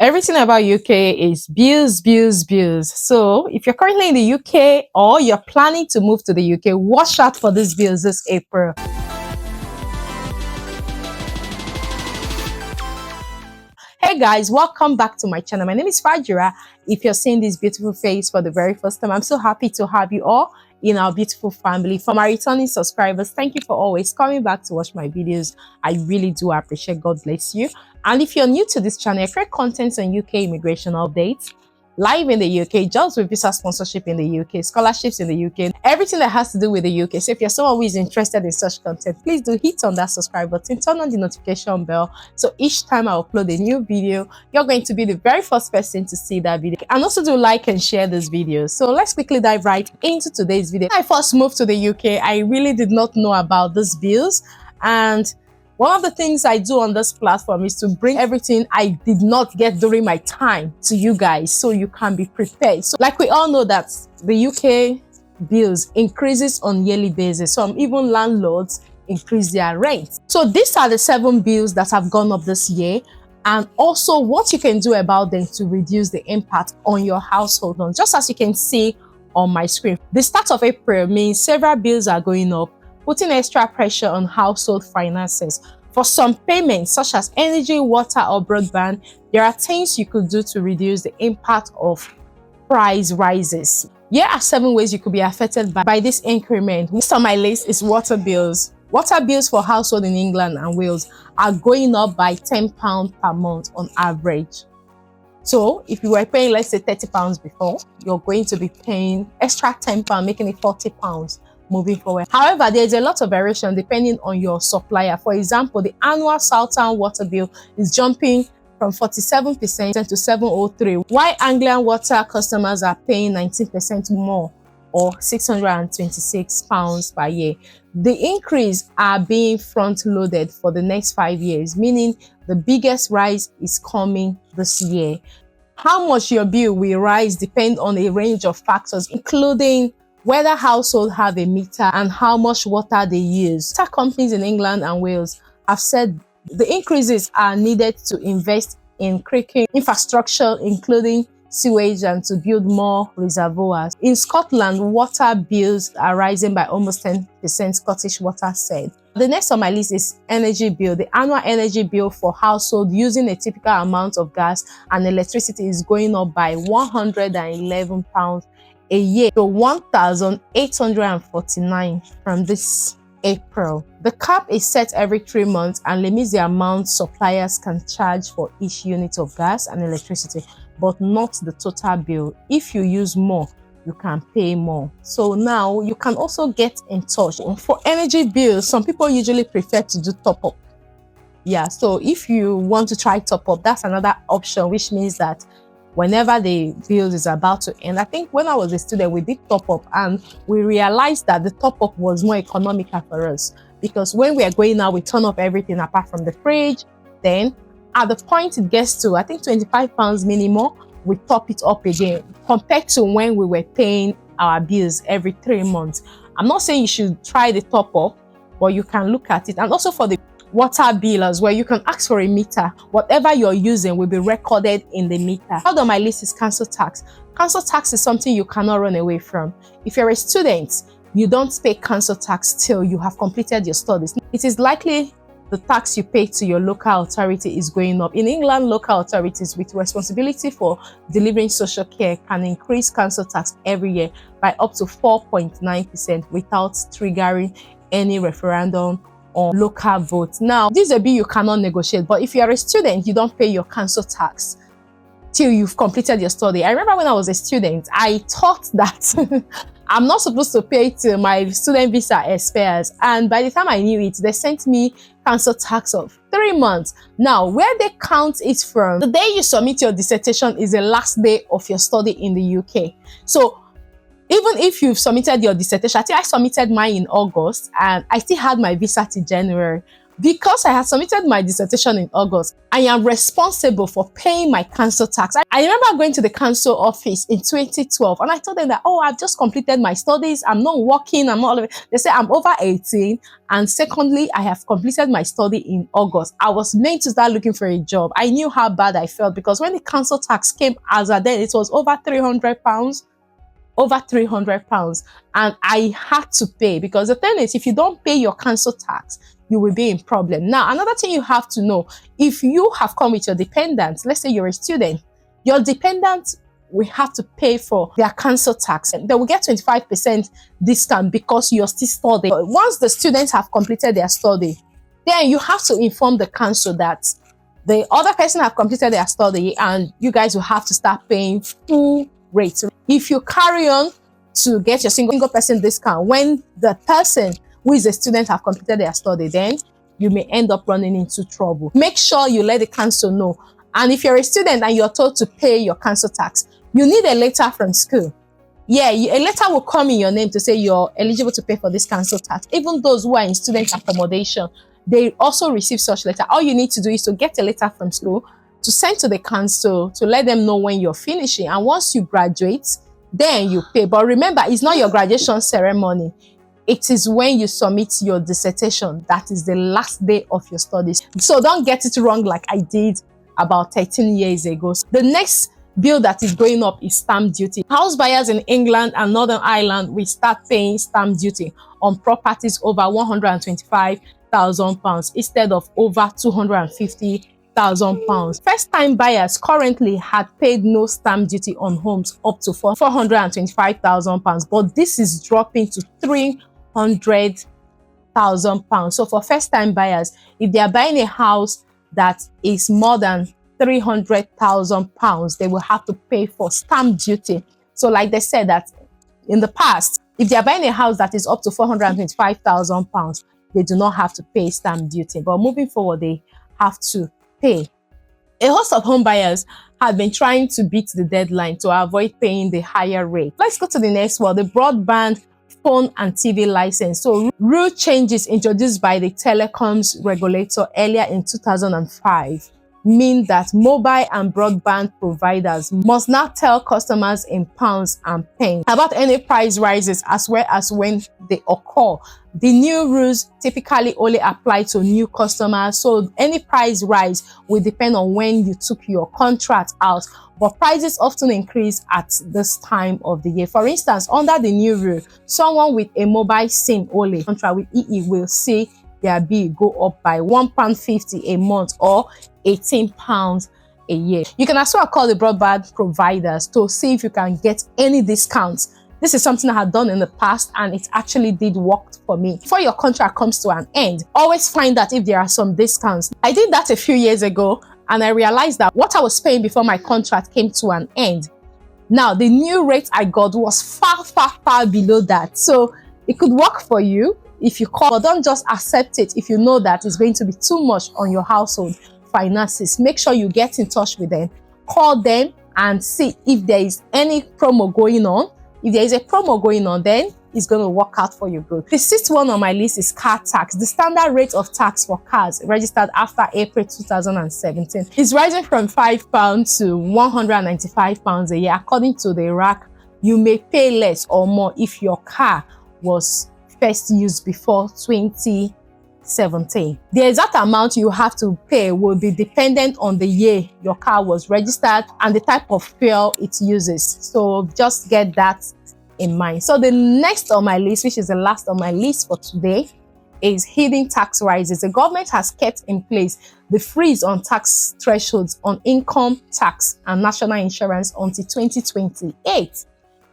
Everything about UK is bills, bills, bills. So if you're currently in the UK or you're planning to move to the UK, watch out for these bills this April. Hey guys, welcome back to my channel. My name is Fajira. If you're seeing this beautiful face for the very first time, I'm so happy to have you all in our beautiful family. For my returning subscribers, thank you for always coming back to watch my videos. I really do appreciate. God bless you. And if you're new to this channel, I create content on UK immigration updates, live in the UK, jobs with visa sponsorship in the UK, scholarships in the UK, everything that has to do with the UK. So if you're someone who is interested in such content, please do hit on that subscribe button, turn on the notification bell. So each time I upload a new video, you're going to be the very first person to see that video. And also do like and share this video. So let's quickly dive right into today's video. When I first moved to the UK, I really did not know about these bills. And one of the things I do on this platform is to bring everything I did not get during my time to you guys so you can be prepared. So like we all know that the UK bills increases on yearly basis. Some even landlords increase their rent. So these are the 7 bills that have gone up this year, and also what you can do about them to reduce the impact on your household. Just as you can see on my screen, the start of April means several bills are going up, putting extra pressure on household finances. For some payments, such as energy, water, or broadband, there are things you could do to reduce the impact of price rises. Here are 7 ways you could be affected by this increment. Next on my list is water bills. Water bills for households in England and Wales are going up by £10 per month on average. So if you were paying, let's say, £30 before, you're going to be paying extra £10, making it £40 moving forward. However, there's a lot of variation depending on your supplier. For example, the annual Southern water bill is jumping from 47% to 703, while Anglian water customers are paying 19% more, or £626 per year. The increase are being front-loaded for the next 5 years, meaning the biggest rise is coming this year. How much your bill will rise depends on a range of factors, including whether households have a meter and how much water they use. Water companies in England and Wales have said the increases are needed to invest in critical infrastructure, including sewage, and to build more reservoirs. In Scotland, water bills are rising by almost 10%, Scottish Water said. The next on my list is energy bill. The annual energy bill for households using a typical amount of gas and electricity is going up by £111 a year to £1,849 from this April. The cap is set every 3 months and limits the amount suppliers can charge for each unit of gas and electricity, but not the total bill. If you use more, you can pay more. So now you can also get in touch. For energy bills, some people usually prefer to do top up. Yeah, so if you want to try top up, that's another option, which means that whenever the bill is about to end. I think when I was a student, we did top up and we realized that the top up was more economical for us, because when we are going out, we turn off everything apart from the fridge. Then at the point it gets to, I think, £25 minimum, we top it up again, compared to when we were paying our bills every 3 months. I'm not saying you should try the top up, but you can look at it. And also for the water bill as well, you can ask for a meter. Whatever you're using will be recorded in the meter. Third on my list is council tax. Council tax is something you cannot run away from. If you're a student, you don't pay council tax till you have completed your studies. It is likely the tax you pay to your local authority is going up. In England, local authorities with responsibility for delivering social care can increase council tax every year by up to 4.9% without triggering any referendum or local vote. Now, this is a bill you cannot negotiate, but if you are a student, you don't pay your council tax till you've completed your study. I remember when I was a student, I thought that I'm not supposed to pay till my student visa expires, and by the time I knew it, they sent me council tax of 3 months. Now, where they count it from, the day you submit your dissertation is the last day of your study in the UK. So even if you've submitted your dissertation, I think I submitted mine in August and I still had my visa till January. Because I had submitted my dissertation in August, I am responsible for paying my council tax. I remember going to the council office in 2012 and I told them that, oh, I've just completed my studies. I'm not working. I'm not. They said I'm over 18. And secondly, I have completed my study in August. I was meant to start looking for a job. I knew how bad I felt because when the council tax came as a then, it was over £300. Over £300, and I had to pay, because the thing is, if you don't pay your council tax, you will be in problem. Now, another thing you have to know, if you have come with your dependents, let's say you're a student, your dependents will have to pay for their council tax. They will get 25% discount because you're still studying. But once the students have completed their study, then you have to inform the council that the other person have completed their study and you guys will have to start paying full rate. If you carry on to get your single person discount when the person who is a student have completed their study, then you may end up running into trouble. Make sure you let the council know. And if you're a student and you're told to pay your council tax, you need a letter from school. Yeah, a letter will come in your name to say you're eligible to pay for this council tax. Even those who are in student accommodation, they also receive such letter. All you need to do is to get a letter from school to send to the council to let them know when you're finishing. And once you graduate, then you pay. But remember, it's not your graduation ceremony. It is when you submit your dissertation. That is the last day of your studies. So don't get it wrong like I did about 13 years ago. The next bill that is going up is stamp duty. House buyers in England and Northern Ireland will start paying stamp duty on properties over £125,000 instead of over £250,000. First-time buyers currently had paid no stamp duty on homes up to £425,000, but this is dropping to £300,000. So for first-time buyers, if they are buying a house that is more than £300,000, they will have to pay for stamp duty. So like they said that in the past, if they are buying a house that is up to £425,000, they do not have to pay stamp duty. But moving forward, they have to pay. A host of home buyers have been trying to beat the deadline to avoid paying the higher rate. Let's go to the next one, the broadband, phone and TV license. So rule changes introduced by the telecoms regulator earlier in 2005 mean that mobile and broadband providers must now tell customers in pounds and pence about any price rises as well as when they occur. The new rules typically only apply to new customers, so any price rise will depend on when you took your contract out, but prices often increase at this time of the year. For instance, under the new rule, someone with a mobile SIM only contract with EE will see their bill go up by £1.50 a month or £18 a year. You can as well call the broadband providers to see if you can get any discounts. This is something I had done in the past and it actually did work for me. Before your contract comes to an end, always find out if there are some discounts. I did that a few years ago and I realized that what I was paying before my contract came to an end, now the new rate I got was far below that. So it could work for you if you call, but don't just accept it if you know that it's going to be too much on your household finances. Make sure you get in touch with them, call them and see if there is any promo going on. If there is a promo going on, then it's going to work out for you good. The sixth one on my list is car tax. The standard rate of tax for cars registered after April 2017 is rising from £5 to £195 a year. According to the RAC, you may pay less or more if your car was first used before 2017. The exact amount you have to pay will be dependent on the year your car was registered and the type of fuel it uses. So just get that in mind. So the next on my list, which is the last on my list for today, is hidden tax rises. The government has kept in place the freeze on tax thresholds on income tax and national insurance until 2028.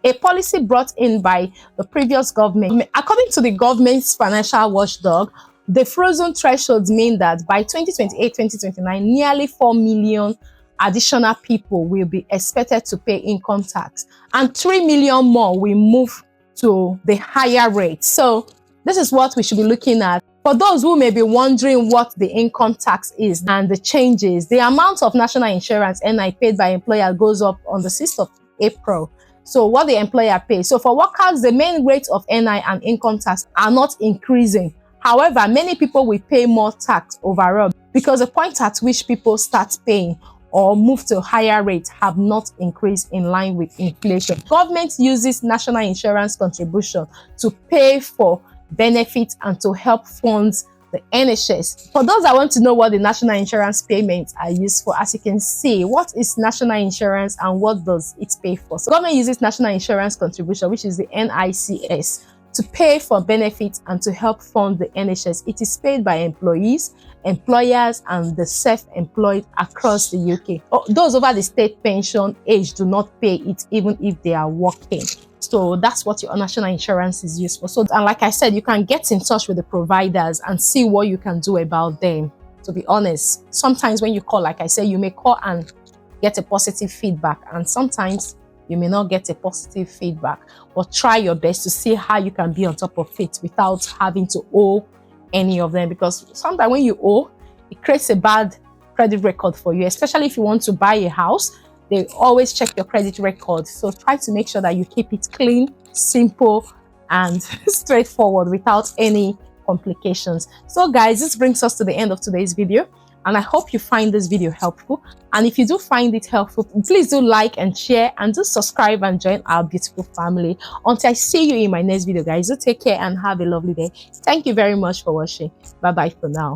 A policy brought in by the previous government. According to the government's financial watchdog, the frozen thresholds mean that by 2028-2029, nearly 4 million additional people will be expected to pay income tax, and 3 million more will move to the higher rate. So this is what we should be looking at. For those who may be wondering what the income tax is and the changes, the amount of national insurance NI paid by employer goes up on the 6th of April. So what the employer pays. So for workers, the main rates of NI and income tax are not increasing However, many people will pay more tax overall because the point at which people start paying or move to higher rates have not increased in line with inflation. Government uses national insurance contribution to pay for benefits and to help fund the NHS. For those that want to know what the national insurance payments are used for, as you can see, what is national insurance and what does it pay for? So government uses national insurance contribution, which is the NICS, to pay for benefits and to help fund the NHS. It is paid by employees, employers, and the self-employed across the UK. Those over the state pension age do not pay it even if they are working. So that's what your national insurance is used for. So, and like I said, you can get in touch with the providers and see what you can do about them. To be honest, sometimes when you call, like I said, you may call and get a positive feedback, and sometimes you may not get a positive feedback, but try your best to see how you can be on top of it without having to owe any of them, because sometimes when you owe, it creates a bad credit record for you, especially if you want to buy a house. They always check your credit record, so try to make sure that you keep it clean, simple, and straightforward without any complications. So guys, this brings us to the end of today's video, and I hope you find this video helpful. And if you do find it helpful, please do like and share, and do subscribe and join our beautiful family. Until I see you in my next video, guys, do take care and have a lovely day. Thank you very much for watching. Bye bye for now.